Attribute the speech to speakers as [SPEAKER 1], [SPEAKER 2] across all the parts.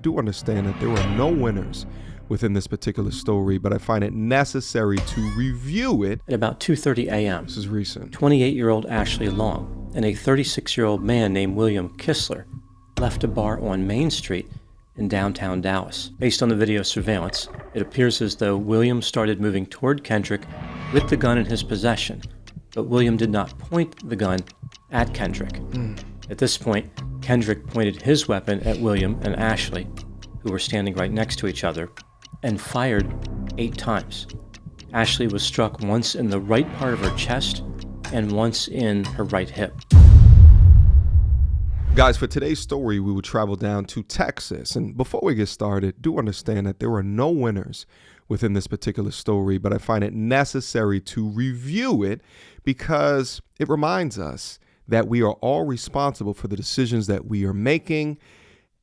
[SPEAKER 1] do understand that there are no winners within this particular story, but I find it necessary to review it.
[SPEAKER 2] At about 2:30 a.m.,
[SPEAKER 1] This is recent.
[SPEAKER 2] 28-year-old Ashley Long and a 36-year-old man named William Kistler left a bar on Main Street in downtown Dallas. Based on the video surveillance, it appears as though William started moving toward Kendrick with the gun in his possession, but William did not point the gun at Kendrick. At this point, Kendrick pointed his weapon at William and Ashley, who were standing right next to each other, and fired 8 times. Ashley was struck once in the right part of her chest and once in her right hip.
[SPEAKER 1] Guys, for today's story, we will travel down to Texas. And before we get started, do understand that there are no winners within this particular story, but I find it necessary to review it because it reminds us that we are all responsible for the decisions that we are making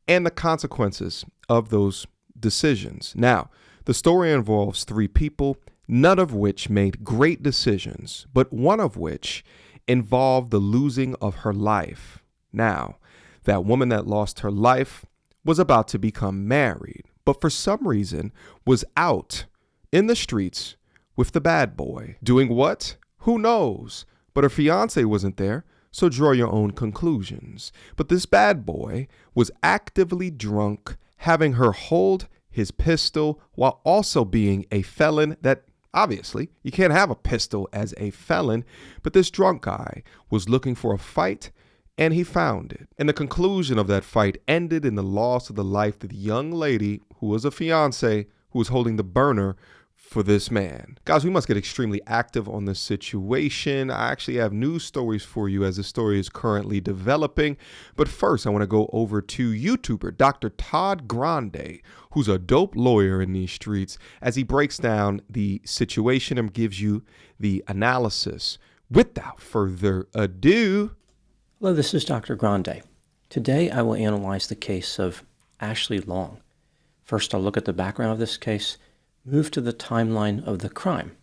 [SPEAKER 1] and the consequences of those decisions. Now, the story involves 3 people, none of which made great decisions, but one of which involved the losing of her life. Now, that woman that lost her life was about to become married, but for some reason was out in the streets with the bad boy. Doing what? Who knows? But her fiance wasn't there, so draw your own conclusions. But this bad boy was actively drunk, having her hold his pistol while also being a felon that obviously you can't have a pistol as a felon, but this drunk guy was looking for a fight and he found it. And the conclusion of that fight ended in the loss of the life of the young lady who was a fiance who was holding the burner for this man. Guys, we must get extremely active on this situation. I actually have news stories for you as the story is currently developing. But first, I want to go over to YouTuber Dr. Todd Grande, who's a dope lawyer in these streets, as he breaks down the situation and gives you the analysis. Without further ado.
[SPEAKER 2] Hello, this is Dr. Grande. Today I will analyze the case of Ashley Long. First, I'll look at the background of this case, move to the timeline of the crime,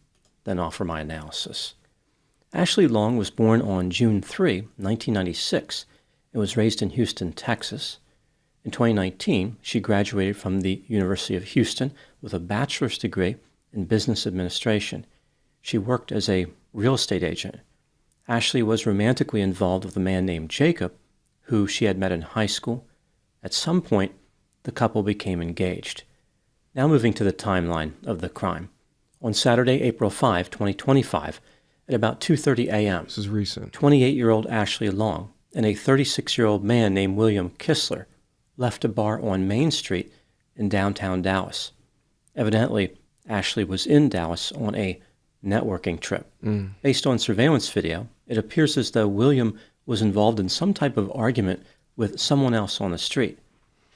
[SPEAKER 2] then offer my analysis. Ashley Long was born on June 3, 1996, and was raised in Houston, Texas. In 2019, she graduated from the University of Houston with a bachelor's degree in business administration. She worked as a real estate agent. Ashley was romantically involved with a man named Jacob, who she had met in high school. At some point, the couple became engaged. Now moving to the timeline of the crime. On Saturday, April 5, 2025, at about 2:30 a.m.,
[SPEAKER 1] This is recent.
[SPEAKER 2] 28-year-old Ashley Long and a 36-year-old man named William Kistler left a bar on Main Street in downtown Dallas. Evidently, Ashley was in Dallas on a networking trip. Based on surveillance video, it appears as though William was involved in some type of argument with someone else on the street.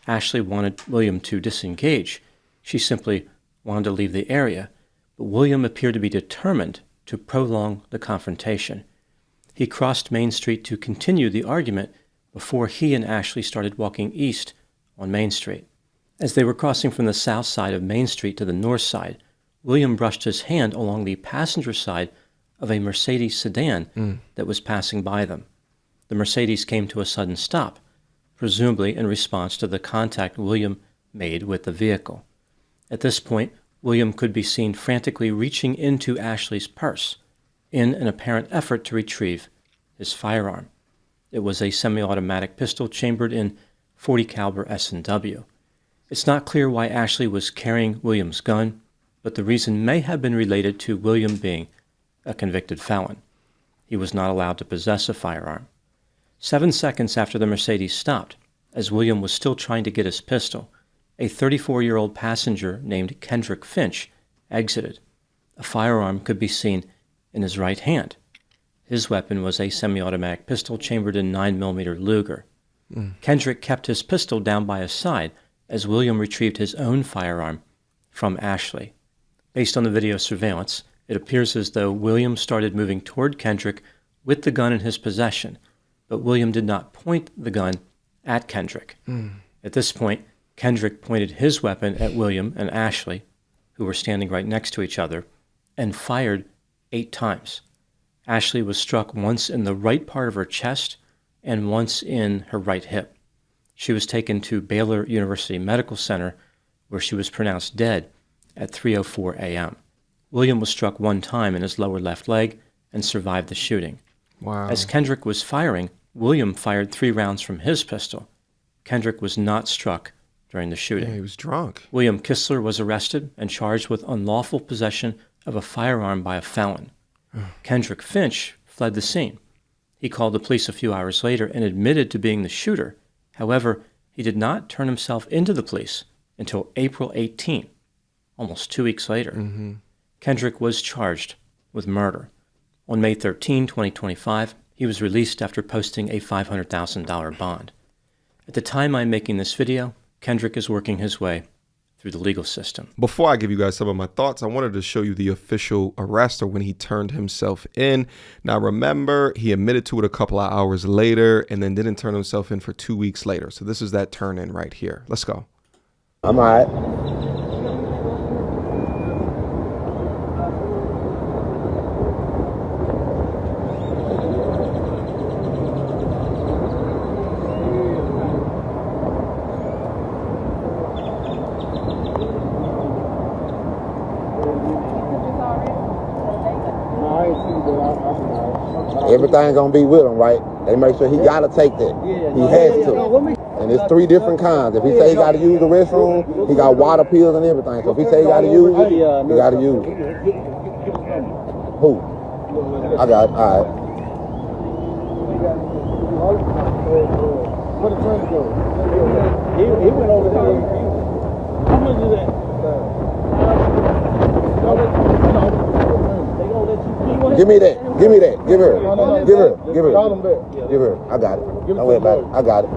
[SPEAKER 2] Ashley wanted William to disengage. She simply wanted to leave the area, but William appeared to be determined to prolong the confrontation. He crossed Main Street to continue the argument before he and Ashley started walking east on Main Street. As they were crossing from the south side of Main Street to the north side, William brushed his hand along the passenger side of a Mercedes sedan that was passing by them. The Mercedes came to a sudden stop, presumably in response to the contact William made with the vehicle. At this point, William could be seen frantically reaching into Ashley's purse in an apparent effort to retrieve his firearm. It was a semi-automatic pistol chambered in .40 caliber S&W. It's not clear why Ashley was carrying William's gun, but the reason may have been related to William being a convicted felon. He was not allowed to possess a firearm. 7 seconds after the Mercedes stopped, as William was still trying to get his pistol, a 34-year-old passenger named Kendrick Finch exited. A firearm could be seen in his right hand. His weapon was a semi-automatic pistol chambered in 9mm Luger. Kendrick kept his pistol down by his side as William retrieved his own firearm from Ashley. Based on the video surveillance, it appears as though William started moving toward Kendrick with the gun in his possession, but William did not point the gun at Kendrick. At this point, Kendrick pointed his weapon at William and Ashley, who were standing right next to each other, and fired 8 times. Ashley was struck once in the right part of her chest and once in her right hip. She was taken to Baylor University Medical Center, where she was pronounced dead at 3:04 a.m. William was struck one time in his lower left leg and survived the shooting.
[SPEAKER 1] Wow.
[SPEAKER 2] As Kendrick was firing, William fired 3 rounds from his pistol. Kendrick was not struck during the shooting.
[SPEAKER 1] Yeah, he was drunk.
[SPEAKER 2] William Kistler was arrested and charged with unlawful possession of a firearm by a felon. Kendrick Finch fled the scene. He called the police a few hours later and admitted to being the shooter. However, he did not turn himself into the police until April 18, almost 2 weeks later. Kendrick was charged with murder. On May 13, 2025, he was released after posting a $500,000 bond. At the time I'm making this video, Kendrick is working his way through the legal system.
[SPEAKER 1] Before I give you guys some of my thoughts, I wanted to show you the official arrest, or when he turned himself in. Now remember, he admitted to it a couple of hours later and then didn't turn himself in for 2 weeks later. So this is that turn in right here. Let's go.
[SPEAKER 3] I'm all right. Everything gonna be with him, right? They make sure he gotta take that. He has to. And it's 3 different kinds. If he say he gotta use the restroom, he got water pills and everything. So if he say he gotta use it, he gotta use it. Who? I got it. All right.
[SPEAKER 4] Where the friend go? He went over there. How much is that?
[SPEAKER 3] Give me that. Give me that. Give her. Give her. Give her. Give her. I got it. Don't worry about it. I got it.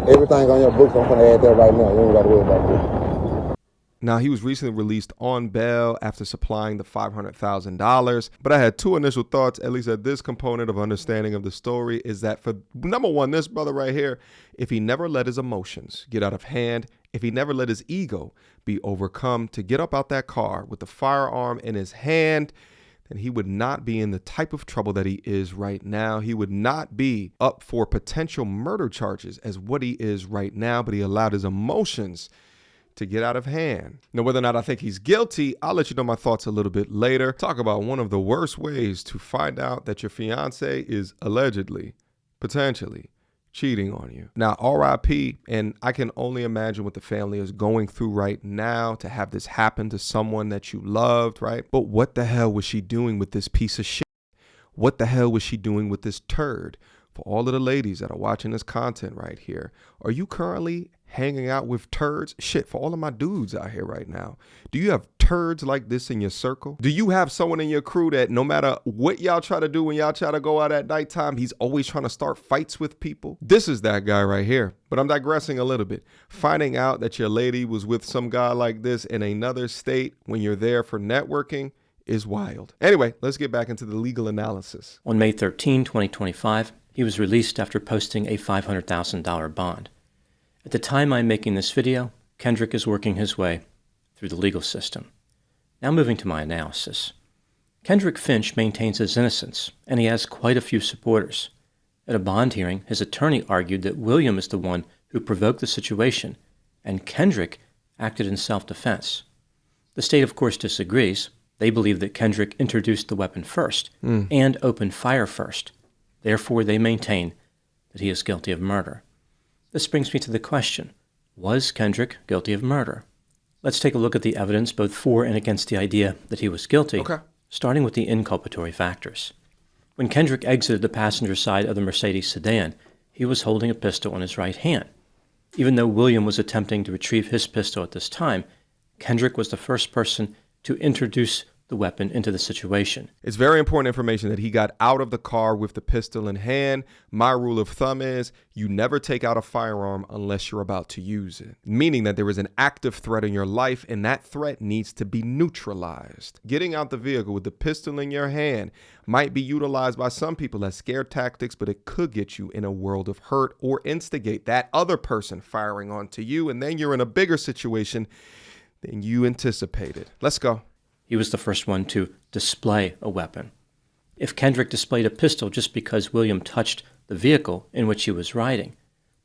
[SPEAKER 3] Everything on your books, I'm going to add that right now. You ain't got to worry about it.
[SPEAKER 1] Now, he was recently released on bail after supplying the $500,000. But I had 2 initial thoughts, at least at this component of understanding of the story, is that for number one, this brother right here, if he never let his emotions get out of hand, if he never let his ego be overcome to get up out that car with the firearm in his hand, then he would not be in the type of trouble that he is right now. He would not be up for potential murder charges as what he is right now, but he allowed his emotions to get out of hand. Now, whether or not I think he's guilty, I'll let you know my thoughts a little bit later. Talk about one of the worst ways to find out that your fiance is allegedly, potentially cheating on you. Now, RIP, and I can only imagine what the family is going through right now to have this happen to someone that you loved, right? But what the hell was she doing with this piece of shit? What the hell was she doing with this turd? For all of the ladies that are watching this content right here, are you currently hanging out with turds? Shit, for all of my dudes out here right now, do you have turds like this in your circle? Do you have someone in your crew that no matter what y'all try to do when y'all try to go out at nighttime, he's always trying to start fights with people? This is that guy right here. But I'm digressing a little bit. Finding out that your lady was with some guy like this in another state when you're there for networking is wild. Anyway, let's get back into the legal analysis.
[SPEAKER 2] On May 13, 2025, he was released after posting a $500,000 bond. At the time I'm making this video, Kendrick is working his way through the legal system. Now moving to my analysis. Kendrick Finch maintains his innocence, and he has quite a few supporters. At a bond hearing, his attorney argued that William is the one who provoked the situation, and Kendrick acted in self-defense. The state, of course, disagrees. They believe that Kendrick introduced the weapon first and opened fire first. Therefore, they maintain that he is guilty of murder. This brings me to the question, was Kendrick guilty of murder? Let's take a look at the evidence both for and against the idea that he was guilty, starting with the inculpatory factors. When Kendrick exited the passenger side of the Mercedes sedan, he was holding a pistol in his right hand. Even though William was attempting to retrieve his pistol at this time, Kendrick was the first person to introduce the weapon into the situation.
[SPEAKER 1] It's very important information that he got out of the car with the pistol in hand. My rule of thumb is you never take out a firearm unless you're about to use it, meaning that there is an active threat in your life and that threat needs to be neutralized. Getting out the vehicle with the pistol in your hand might be utilized by some people as scare tactics, but it could get you in a world of hurt or instigate that other person firing onto you, and then you're in a bigger situation than you anticipated. Let's go.
[SPEAKER 2] He was the first one to display a weapon. If Kendrick displayed a pistol just because William touched the vehicle in which he was riding,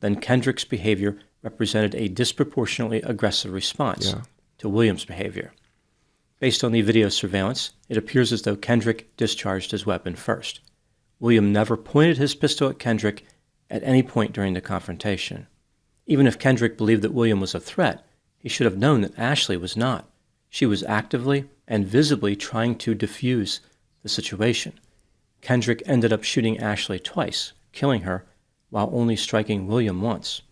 [SPEAKER 2] then Kendrick's behavior represented a disproportionately aggressive response to William's behavior. Based on the video surveillance, it appears as though Kendrick discharged his weapon first. William never pointed his pistol at Kendrick at any point during the confrontation. Even if Kendrick believed that William was a threat, he should have known that Ashley was not. She was actively and visibly trying to defuse the situation. Kendrick ended up shooting Ashley twice, killing her, while only striking William once.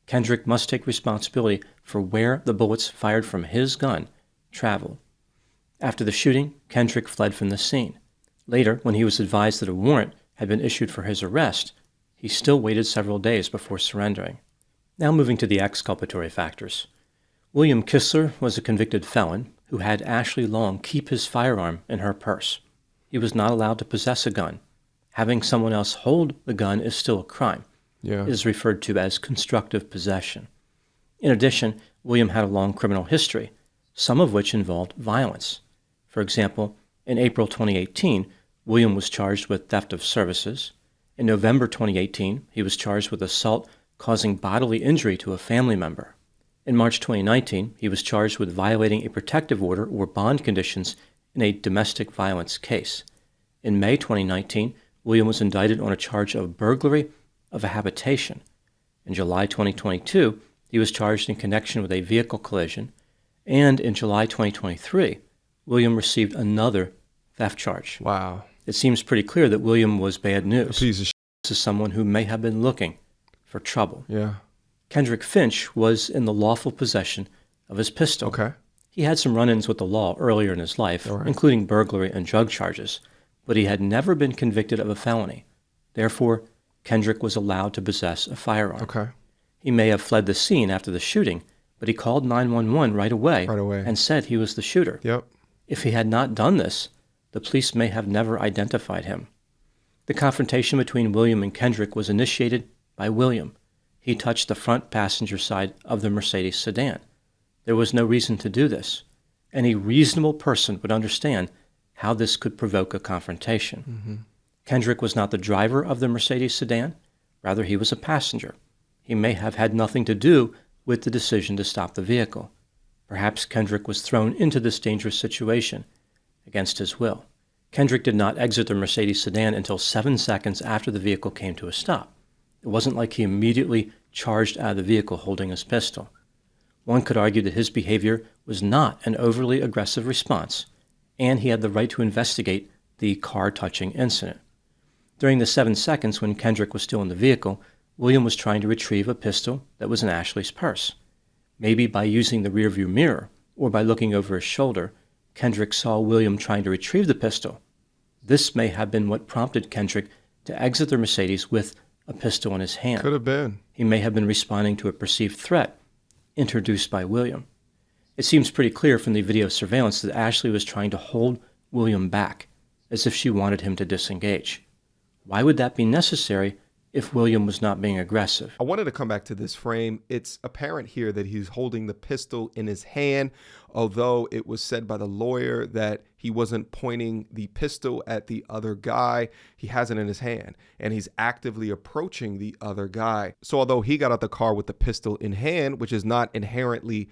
[SPEAKER 2] Kendrick must take responsibility for where the bullets fired from his gun traveled. After the shooting, Kendrick fled from the scene. Later, when he was advised that a warrant had been issued for his arrest, he still waited several days before surrendering. Now moving to the exculpatory factors. William Kistler was a convicted felon who had Ashley Long keep his firearm in her purse. He was not allowed to possess a gun. Having someone else hold the gun is still a crime. It is referred to as constructive possession. In addition, William had a long criminal history, some of which involved violence. For example, in April 2018, William was charged with theft of services. In November 2018, he was charged with assault causing bodily injury to a family member. In March 2019, he was charged with violating a protective order or bond conditions in a domestic violence case. In May 2019, William was indicted on a charge of burglary of a habitation. In July 2022, he was charged in connection with a vehicle collision, and in July 2023, William received another theft charge.
[SPEAKER 1] Wow.
[SPEAKER 2] It seems pretty clear that William was bad news.
[SPEAKER 1] A piece of
[SPEAKER 2] This is someone who may have been looking for trouble.
[SPEAKER 1] Yeah.
[SPEAKER 2] Kendrick Finch was in the lawful possession of his pistol.
[SPEAKER 1] Okay.
[SPEAKER 2] He had some run-ins with the law earlier in his life, including burglary and drug charges, but he had never been convicted of a felony. Therefore, Kendrick was allowed to possess a firearm.
[SPEAKER 1] Okay.
[SPEAKER 2] He may have fled the scene after the shooting, but he called 911 right away and said he was the shooter.
[SPEAKER 1] Yep.
[SPEAKER 2] If he had not done this, the police may have never identified him. The confrontation between William and Kendrick was initiated by William. He touched the front passenger side of the Mercedes sedan. There was no reason to do this. Any reasonable person would understand how this could provoke a confrontation. Kendrick was not the driver of the Mercedes sedan. Rather, he was a passenger. He may have had nothing to do with the decision to stop the vehicle. Perhaps Kendrick was thrown into this dangerous situation against his will. Kendrick did not exit the Mercedes sedan until 7 seconds after the vehicle came to a stop. It wasn't like he immediately charged out of the vehicle holding his pistol. One could argue that his behavior was not an overly aggressive response, and he had the right to investigate the car-touching incident. During the 7 seconds when Kendrick was still in the vehicle, William was trying to retrieve a pistol that was in Ashley's purse. Maybe by using the rearview mirror or by looking over his shoulder, Kendrick saw William trying to retrieve the pistol. This may have been what prompted Kendrick to exit the Mercedes with a pistol in his hand.
[SPEAKER 1] Could have been.
[SPEAKER 2] He may have been responding to a perceived threat introduced by William. It seems pretty clear from the video surveillance that Ashley was trying to hold William back, as if she wanted him to disengage. Why would that be necessary if William was not being aggressive?
[SPEAKER 1] I wanted to come back to this frame. It's apparent here that he's holding the pistol in his hand, although it was said by the lawyer that he wasn't pointing the pistol at the other guy. He has it in his hand, and he's actively approaching the other guy. So although he got out the car with the pistol in hand, which is not inherently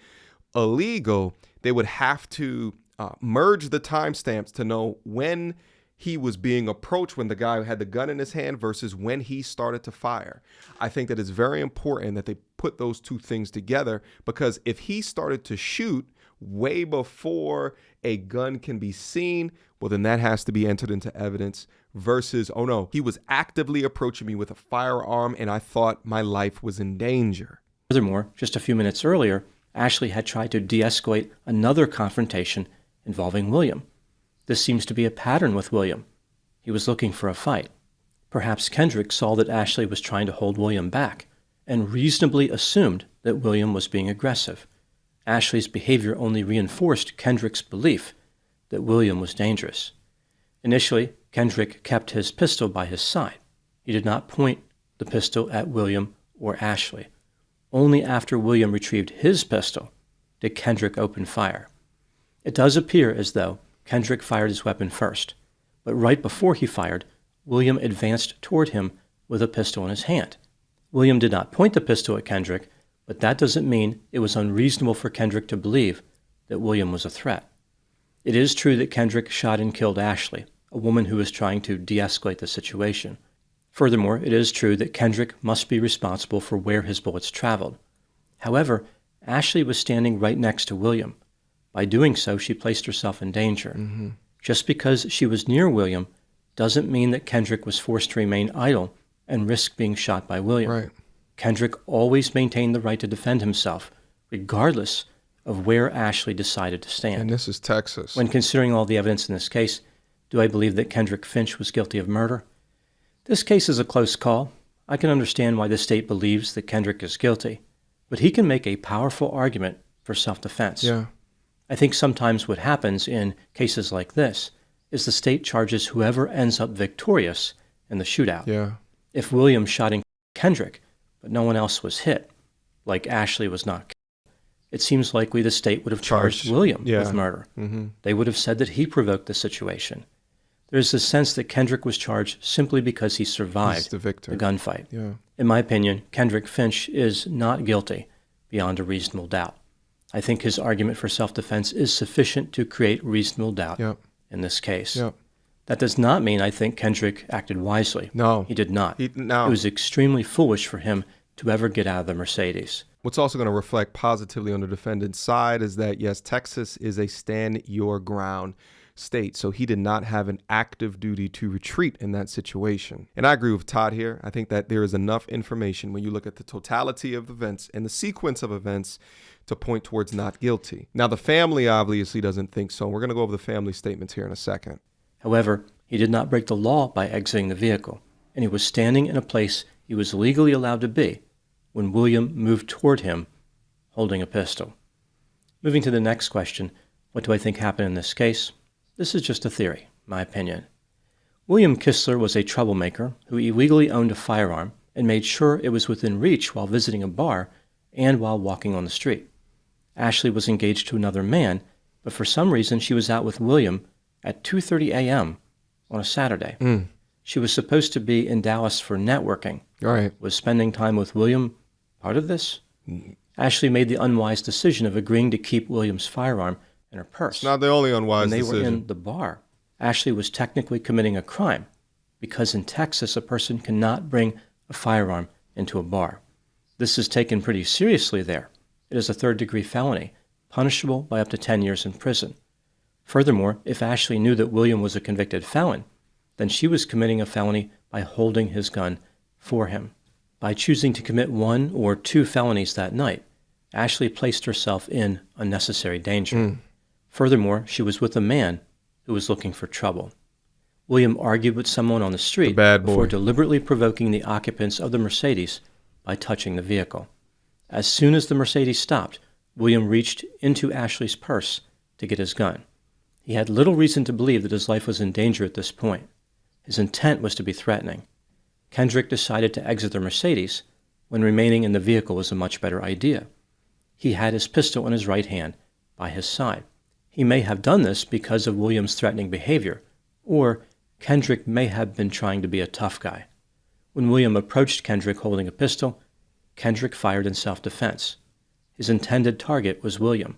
[SPEAKER 1] illegal, they would have to merge the timestamps to know when he was being approached, when the guy had the gun in his hand versus when he started to fire. I think that it's very important that they put those two things together, because if he started to shoot way before a gun can be seen, well, then that has to be entered into evidence versus, oh no, he was actively approaching me with a firearm and I thought my life was in danger.
[SPEAKER 2] Furthermore, just a few minutes earlier, Ashley had tried to de-escalate another confrontation involving William. This seems to be a pattern with William. He was looking for a fight. Perhaps Kendrick saw that Ashley was trying to hold William back and reasonably assumed that William was being aggressive. Ashley's behavior only reinforced Kendrick's belief that William was dangerous. Initially, Kendrick kept his pistol by his side. He did not point the pistol at William or Ashley. Only after William retrieved his pistol did Kendrick open fire. It does appear as though Kendrick fired his weapon first, but right before he fired, William advanced toward him with a pistol in his hand. William did not point the pistol at Kendrick, but that doesn't mean it was unreasonable for Kendrick to believe that William was a threat. It is true that Kendrick shot and killed Ashley, a woman who was trying to de-escalate the situation. Furthermore, it is true that Kendrick must be responsible for where his bullets traveled. However, Ashley was standing right next to William. By doing so, she placed herself in danger. Just because she was near William doesn't mean that Kendrick was forced to remain idle and risk being shot by William.
[SPEAKER 1] Right.
[SPEAKER 2] Kendrick always maintained the right to defend himself, regardless of where Ashley decided to stand.
[SPEAKER 1] And this is Texas.
[SPEAKER 2] When considering all the evidence in this case, do I believe that Kendrick Finch was guilty of murder? This case is a close call. I can understand why the state believes that Kendrick is guilty, but he can make a powerful argument for self-defense.
[SPEAKER 1] Yeah.
[SPEAKER 2] I think sometimes what happens in cases like this is the state charges whoever ends up victorious in the shootout.
[SPEAKER 1] Yeah.
[SPEAKER 2] If William shot and Kendrick, but no one else was hit, like Ashley was not killed, it seems likely the state would have charged William with murder. They would have said that he provoked the situation. There's a sense that Kendrick was charged simply because he survived
[SPEAKER 1] the victor.
[SPEAKER 2] the gunfight.
[SPEAKER 1] Yeah.
[SPEAKER 2] In my opinion, Kendrick Finch is not guilty beyond a reasonable doubt. I think his argument for self-defense is sufficient to create reasonable doubt in this case.
[SPEAKER 1] Yep.
[SPEAKER 2] That does not mean I think Kendrick acted wisely.
[SPEAKER 1] No.
[SPEAKER 2] He did not.
[SPEAKER 1] No.
[SPEAKER 2] It was extremely foolish for him to ever get out of the Mercedes.
[SPEAKER 1] What's also going to reflect positively on the defendant's side is that, yes, Texas is a stand your ground state, so he did not have an active duty to retreat in that situation. And I agree with Todd here. I think that there is enough information when you look at the totality of events and the sequence of events to point towards not guilty. Now, the family obviously doesn't think so. We're going to go over the family statements here in a second.
[SPEAKER 2] However, he did not break the law by exiting the vehicle, and he was standing in a place he was legally allowed to be when William moved toward him holding a pistol. Moving to the next question, what do I think happened in this case? This is just a theory, my opinion. William Kistler was a troublemaker who illegally owned a firearm and made sure it was within reach while visiting a bar and while walking on the street. Ashley was engaged to another man, but for some reason she was out with William at 2:30 a.m. on a Saturday. She was supposed to be in Dallas for networking.
[SPEAKER 1] Right.
[SPEAKER 2] Was spending time with William part of this? Ashley made the unwise decision of agreeing to keep William's firearm in her purse.
[SPEAKER 1] It's not the only unwise
[SPEAKER 2] When they
[SPEAKER 1] decision.
[SPEAKER 2] were in the bar, Ashley was technically committing a crime because in Texas, a person cannot bring a firearm into a bar. This is taken pretty seriously there. It is a third-degree felony, punishable by up to 10 years in prison. Furthermore, if Ashley knew that William was a convicted felon, then she was committing a felony by holding his gun for him. By choosing to commit one or two felonies that night, Ashley placed herself in unnecessary danger. Furthermore, she was with a man who was looking for trouble. William argued with someone on the street before deliberately provoking the occupants of the Mercedes by touching the vehicle. As soon as the Mercedes stopped, William reached into Ashley's purse to get his gun. He had little reason to believe that his life was in danger at this point. His intent was to be threatening. Kendrick decided to exit the Mercedes when remaining in the vehicle was a much better idea. He had his pistol in his right hand by his side. He may have done this because of William's threatening behavior, or Kendrick may have been trying to be a tough guy. When William approached Kendrick holding a pistol, Kendrick fired in self-defense. His intended target was William,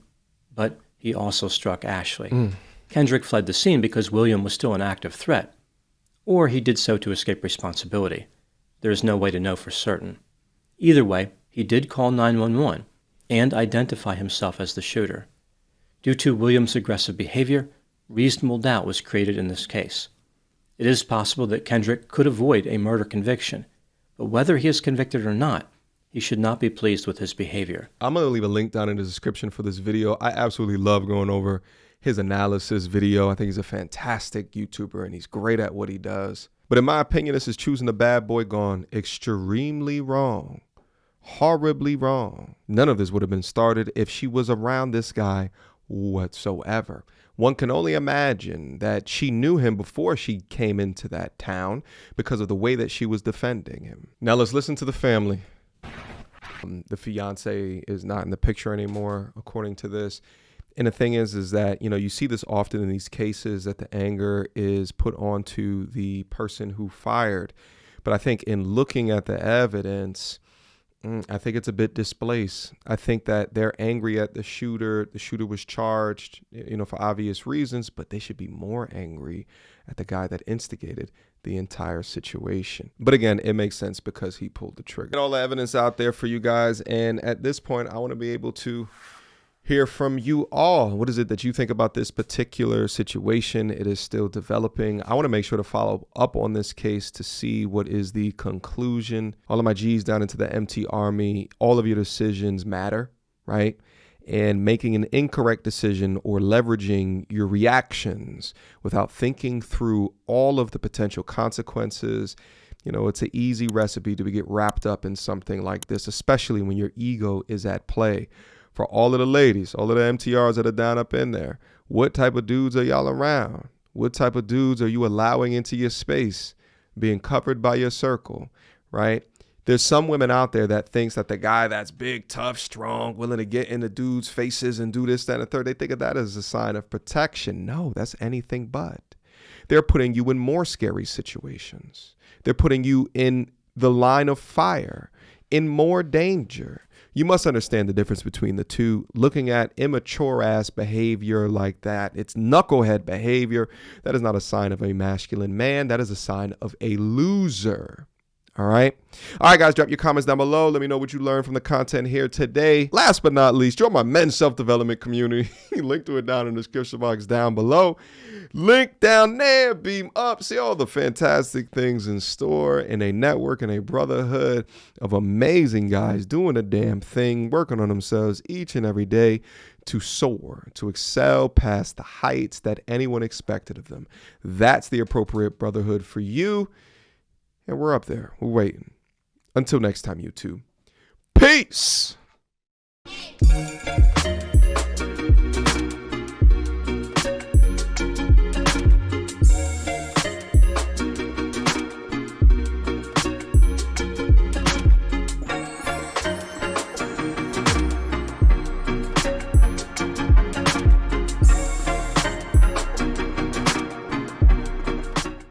[SPEAKER 2] but he also struck Ashley. Kendrick fled the scene because William was still an active threat, or he did so to escape responsibility. There is no way to know for certain. Either way, he did call 911 and identify himself as the shooter. Due to William's aggressive behavior, reasonable doubt was created in this case. It is possible that Kendrick could avoid a murder conviction, but whether he is convicted or not, he should not be pleased with his behavior.
[SPEAKER 1] I'm going to leave a link down in the description for this video. I absolutely love going over his analysis video. I think he's a fantastic YouTuber and he's great at what he does. But in my opinion, this is choosing the bad boy gone extremely wrong. Horribly wrong. None of this would have been started if she was around this guy whatsoever. One can only imagine that she knew him before she came into that town because of the way that she was defending him. Now let's listen to the family. The fiance is not in the picture anymore, according to this. And the thing is that, you see this often in these cases that the anger is put onto the person who fired. But I think in looking at the evidence, I think it's a bit displaced. I think that they're angry at the shooter. The shooter was charged, for obvious reasons, but they should be more angry at the guy that instigated the entire situation. But again, it makes sense because he pulled the trigger. Get all the evidence out there for you guys. And at this point, I want to be able to hear from you all. What is it that you think about this particular situation? It is still developing. I want to make sure to follow up on this case to see what is the conclusion. All of my G's down into the MT Army, all of your decisions matter, right? And making an incorrect decision or leveraging your reactions without thinking through all of the potential consequences, it's an easy recipe to get wrapped up in something like this, especially when your ego is at play. For all of the ladies, all of the MTRs that are down up in there, what type of dudes are y'all around? What type of dudes are you allowing into your space, being covered by your circle, right? There's some women out there that thinks that the guy that's big, tough, strong, willing to get into dudes' faces and do this, that, and the third, they think of that as a sign of protection. No, that's anything but. They're putting you in more scary situations. They're putting you in the line of fire, in more danger. You must understand the difference between the two. Looking at immature ass behavior like that, it's knucklehead behavior. That is not a sign of a masculine man. That is a sign of a loser. All right. All right, guys, drop your comments down below. Let me know what you learned from the content here today. Last but not least, join my men's self-development community. Link to it down in the description box down below. Link down there, beam up. See all the fantastic things in store in a network and a brotherhood of amazing guys doing a damn thing, working on themselves each and every day to soar, to excel past the heights that anyone expected of them. That's the appropriate brotherhood for you. And we're up there. We're waiting. Until next time, YouTube. Peace.